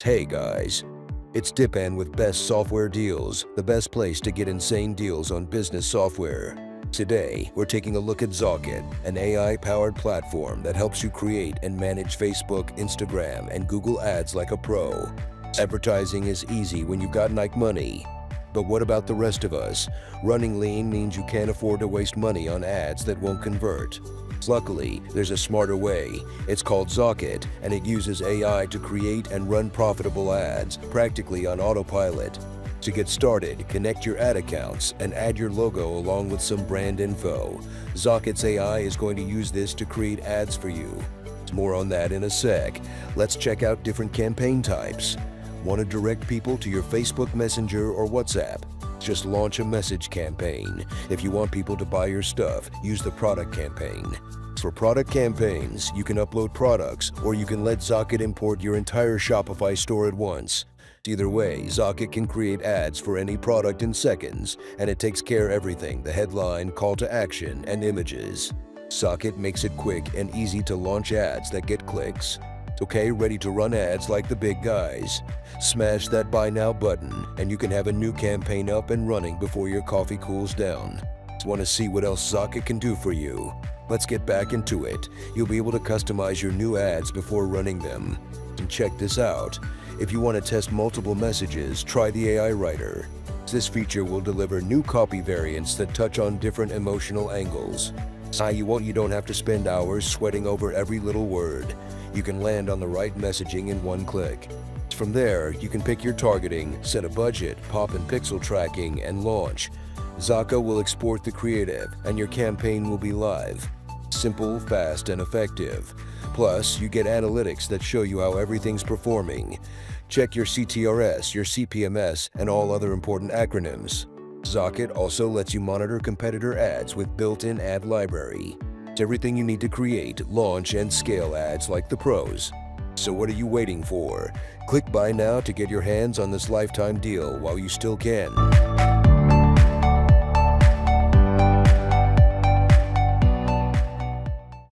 Hey guys, it's Dipan with Best Software Deals, the best place to get insane deals on business software. Today, we're taking a look at Zocket, an AI-powered platform that helps you create and manage Facebook, Instagram, and Google ads like a pro. Advertising is easy when you've got Nike money. But what about the rest of us? Running lean means you can't afford to waste money on ads that won't convert. Luckily, there's a smarter way. It's called Zocket, and it uses AI to create and run profitable ads, practically on autopilot. To get started, connect your ad accounts and add your logo along with some brand info. Zocket's AI is going to use this to create ads for you. More on that in a sec. Let's check out different campaign types. Want to direct people to your Facebook Messenger or WhatsApp? Just launch a message campaign. If you want people to buy your stuff, use the product campaign. For product campaigns, you can upload products, or you can let Zocket import your entire Shopify store at once. Either way, Zocket can create ads for any product in seconds, and it takes care of everything: the headline, call to action, and images. Zocket makes it quick and easy to launch ads that get clicks. Okay, ready to run ads like the big guys? Smash that buy now button and you can have a new campaign up and running before your coffee cools down. Want to see what else Zocket can do for you? Let's get back into it. You'll be able to customize your new ads before running them. And check this out. If you want to test multiple messages, try the AI Writer. This feature will deliver new copy variants that touch on different emotional angles. You don't have to spend hours sweating over every little word. You can land on the right messaging in one click. From there, you can pick your targeting, set a budget, pop and pixel tracking, and launch. Zocket will export the creative, and your campaign will be live. Simple, fast, and effective. Plus, you get analytics that show you how everything's performing. Check your CTRS, your CPMS, and all other important acronyms. Zocket also lets you monitor competitor ads with built-in ad library. It's everything you need to create, launch, and scale ads like the pros. So what are you waiting for? Click buy now to get your hands on this lifetime deal while you still can.